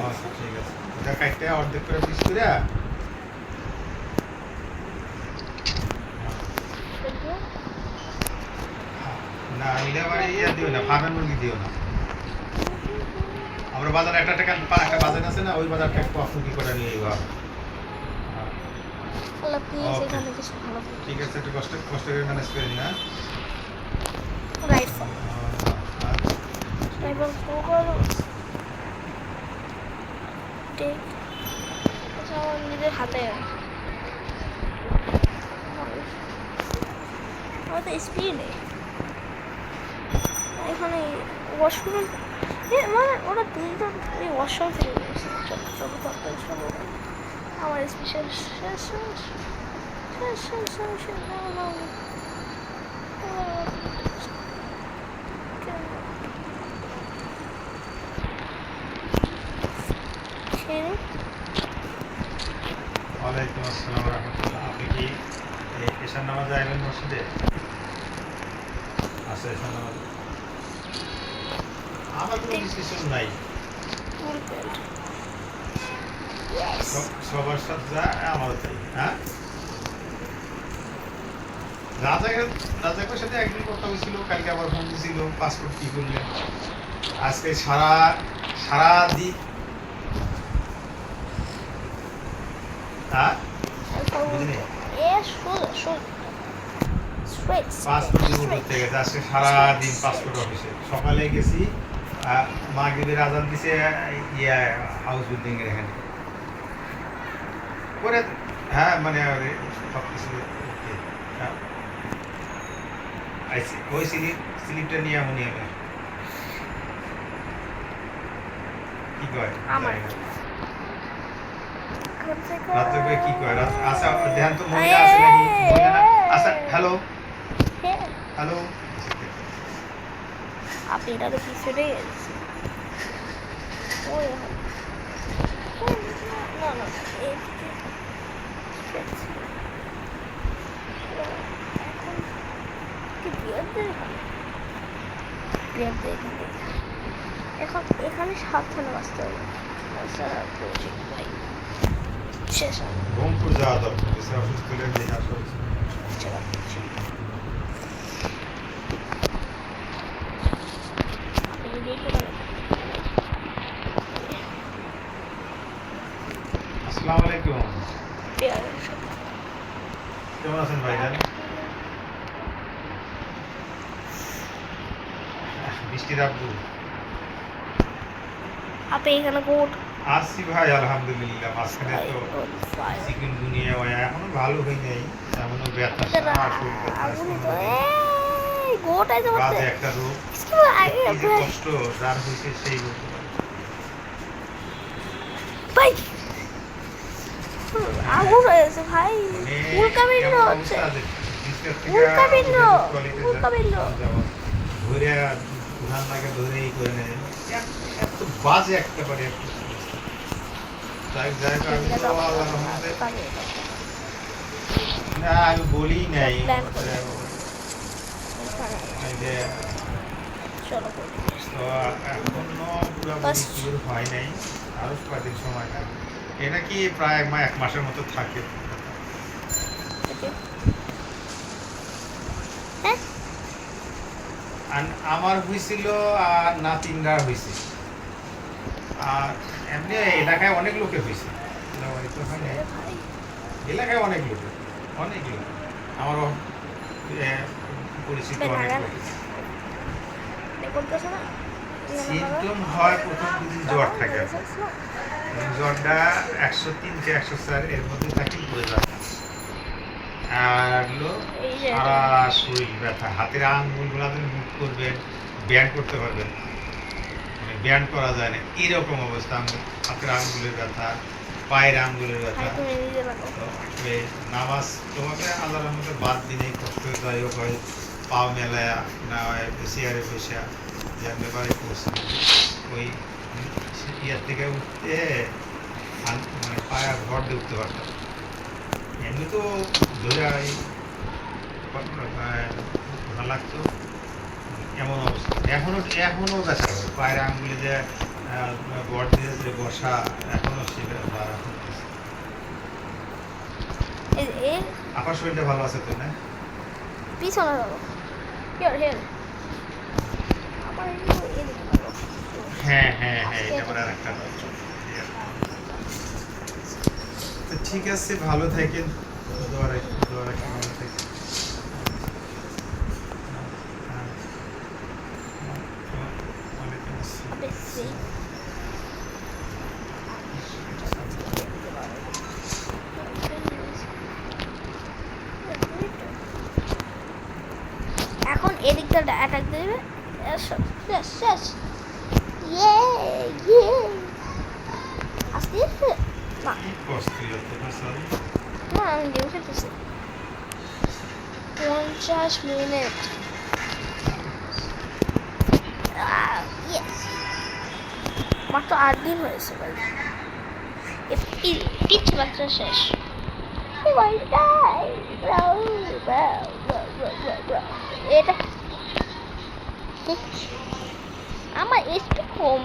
আচ্ছা ঠিক আছে ওটা কাটতে অর্ধেক করে পিস করে না ওইটা মানে ইয়ে দিও না ফার্মের মুরগি দিও না। আমরা বাজারে একটা বাজার আছে না ওই বাজারটা একটু অফুকি করে নিয়ে যাবো। Allah, please, Okay. এখানে কিছু ভালো ঠিক আছে একটু কষ্ট কষ্ট করে ম্যানেজ করে নিন হ্যাঁ। রাইফেল রাইফেল করো ঠিক আচ্ছা আমার নিজের হাতে আমার তো স্পিড নেই এখানে ওয়াশরুম মানে ওরা দুইজন এই ওয়াশরুম থেকে গেছে ছোটো ছোটো তরকারি ছোটো আমার স্পেশাল শেষ শেষ শেষ শেষ শেষ শেষ ওয়ালাইকুম আসসালাম রহমতুল্লাহ। আপনি কি এশার নামাজে আইবেন মসজিদে? আচ্ছা এশার নামাজ আমার কোনো ডিসিশন নাই, সবার সাথে যা আমারও তাই। হ্যাঁ রাজাকের সাথে একদিন কথা হয়েছিল, কালকে আবার ফোন দিয়েছিল পাসপোর্ট কি করলেন। আজকে সারা দিন হ্যাঁ বুঝলি পাসপোর্ট দিব করতে গেছে আজকে সারাদিন পাসপোর্ট অফিসে। সকালে গেছি মাগরিবের আজান দিছে ইয়া হাউস বিল্ডিং এর এখানে পরে হ্যাঁ মানে সব কিছু ওই স্লিপটা নিয়ে এমনই আমি কি কয় আমার রাত্রে করে কি কয় আচ্ছা ধ্যান তো মহিলা আছে নাকি মহিলা না আচ্ছা হ্যালো হ্যালো আপনি এটাতে পিছনে গেছি ওই না না এখন কি বিয়ার এখন এখানে সাবধানে বাঁচতে হবে ভাই শেষ হবে রংপুর যাওয়া দরকার অসুস্থ হলে দেখে আসা উচিত। আপনি দেখে কেমন আছেন ভাইজান? বৃষ্টির আব্বু আপনি এখানে কোট আসছি ভাই, আলহামদুলিল্লাহ। মাঝখানে তো চিকেন গুনিয়া হয়, এখনো ভালো হয় নাই, এখনো ব্যথা সারা শরীর ব্যথা, গোট আছে বাজে একটা রোগ। কি যে কষ্ট যার হয়েছে সেই বলতে পারে। ভাই আগুন হয়েছে ভাই, মানে উল্কাপিণ্ড এমন হচ্ছে, অবস্থা যে বিছনার থেকে উল্কাপিণ্ড, টয়লেটে উল্কাপিণ্ড। যাওয়া, ধরে উঠান লাগে ধরে ই করে নেয়, এত বাজে একেবারে একটা অবস্থা। যাই যাই হোক, আমি তো আল্লাহর রহমতে না, আমি বলি নাই এই যে চলো তো এখনো পুরোপুরি কিউর হয় নাই, আরো কয়েকদিন সময় লাগবে। এটা কি প্রায় এক মাসের মতো থাকে। হ্যাঁ আর আমার হয়েছিল আর নাতিনরা হয়েছে, আর এমনি এলাকায় অনেক লোকে হয়েছে, তো হয় নাই। এলাকায় অনেক লোক, আমারও পরিচিত অনেক লোক। করতেছে না সিমটম হয় প্রথম দুদিন জ্বর থাকে, জ্বরটা 103 থেকে 104 এর মধ্যে থাকি পড়ে যায়, আর হলো এই যে সারা শরীর ব্যথা, হাতের আঙুলগুলো আপনি মুভ করবেন, ব্যায়াম করতে পারবেন, মানে ব্যায়াম করা যায় না এরকম অবস্থা। হাতের আঙুলের ব্যথা, পায়ের আঙুলের ব্যথা। ভাই তুমি নিজে লাগো তো এই নামাজ তোমাকে আল্লাহর মধ্যে বাদ দিনেই কষ্ট যাই হোক হয়, পাও মেলায়া না হয় চেয়ারে বসে যেমনি বাড়ি করছে, ওই ইয়ার থেকে উঠতে মানে পায়ে ঘর দিয়ে উঠতে পারতাম। এমনি তো ধরে ভালো লাগতো, এমন অবস্থা। এখনো ব্যথা হয় পায়ের আঙুলে যে ঘর দিয়ে যে বসা, এখনো সেটা আপনার শরীরটা ভালো আছে তো না? পিছনে যাবো হিয়ার হিয়ার আমার এদিকে ভালো হ্যাঁ, এটা আমার আরেকটা। তো ঠিক আছে, ভালো থাকেন, দোয়া রাখেন, ভালো থাকেন। ওয়ালাইকুম আসসালাম। বেশি এখন এদিকটা অ্যাটাক দেবে, শেষ শেষ ইয়ে ইয়ে আসতে না কি কষ্ট হতো না, সরি। না আমি গেম খেলতেছি 50 মিনিট ইয়েস মাত্র 8 দিন হয়েছে ভাই, পিচ বাচ্চা শেষ। I'm going to die, bro. এটা আমার এসপি কম,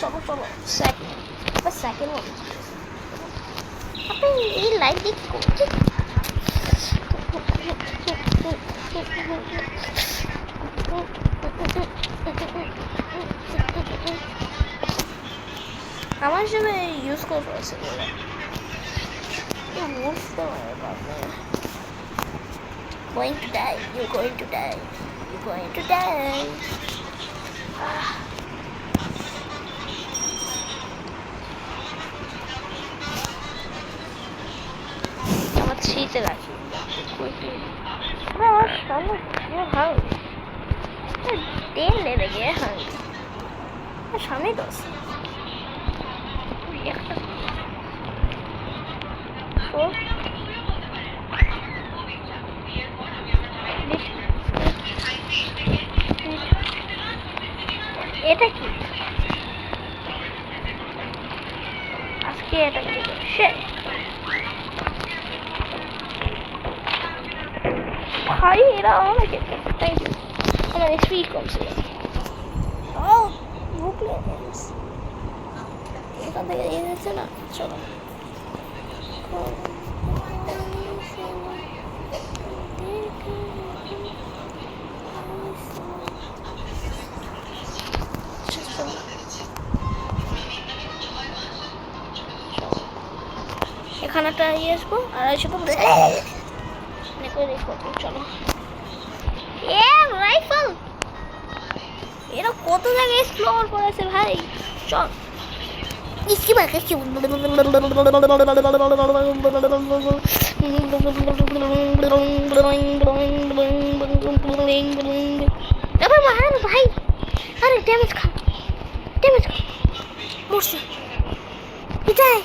চলো সেকেন্ড আপনি এই লাইট দিয়ে কি করছেন? আমার হিসেবে ইউজ করতে আছে going to die, you're going to die, you're going to die. আমার ছিঁচে রাখি আমার সামনে ভালো তেল লেগে গিয়ে হয় সামনেই তো আছে একটা এটা কি আজকে এটা কি ভাই এরা অনেক থ্যাংক ইউ আমার এক্সপি কমছে ও ভুকলে এখান থেকে এ যাচ্ছে না চলো এখানে একটা ইয়ে আসবো আর এসে তো তৈরি করবো, চলো। এ রাইফেল, এরা কত জায়গায় এক্সপ্লোর করেছে ভাই, চল। इसकी बात है क्यों अबे मार भाई, अरे डैमेज खा मुझसे पिटा है।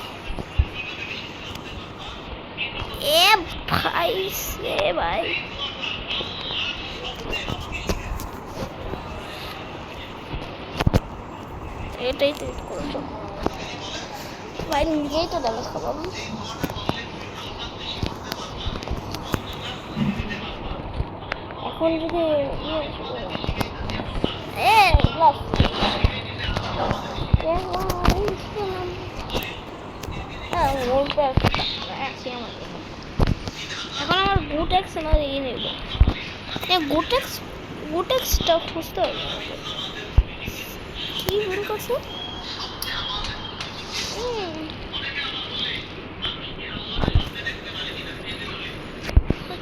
ए भाई से भाई এটাই তো করছো ভাই, নিজেই তো ড্যামেজ খাবো। এখন যদি এখন আমার গুটেক্স না ইয়ে নেব, গুটেক্সটা খুঁজতে হবে। কি ভুল করছে?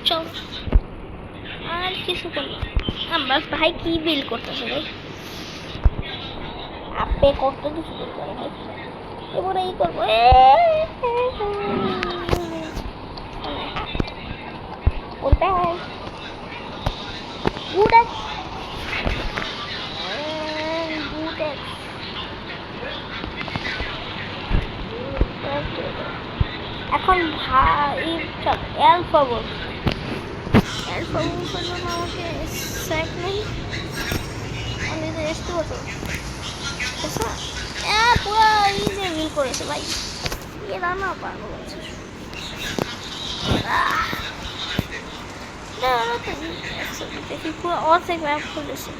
চল আর কিছু করলাম আমরা। ভাই কি বিল করতেছে ভাই, আপে করতে কিছু করবো ভাই, এবারে এই করবো। কোথায় গুটেক্স? এখন ভাই চল অ্যালফা বল, অ্যালফা বল করলাম আমাকে সেকেন্ড আমি তো এসতে হতো পুরো ইজি বিল করেছে ভাই, এরা না পাগল আছে। দেখি পুরো অর্ধেক ম্যাপ খুলেছে।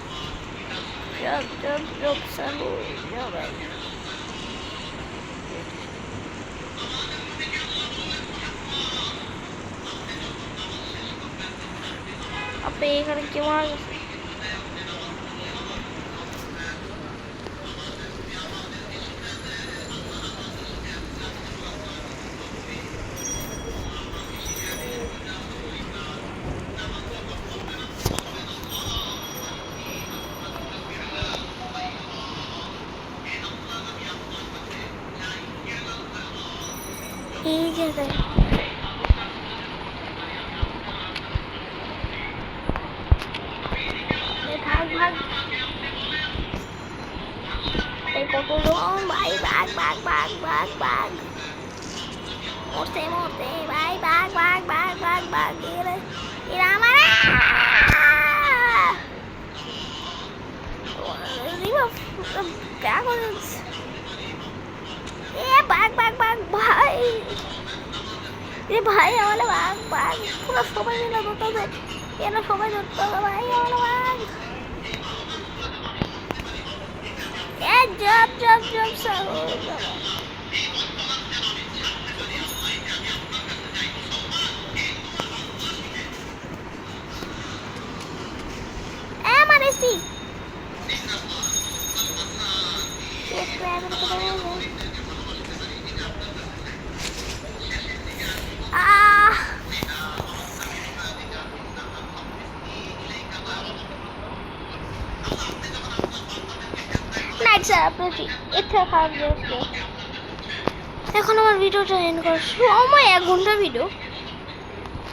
ভাই আপনি এখানে কেউ মারা গেছে? এই জায়গায় কত জন ভাই, বাঘ মরতে ভাই, বাঘ এরা আমার ভাই, ভাই আমার বাঘ পুরো সবাই মিলে ধরতে হবে, এরা সবাই ধরতে হবে ভাই, আমার বাঘ। Jump, so. Amaneci. এখন আমার ভিডিওটা এন্ড করার সময় 1 ঘন্টা ভিডিও।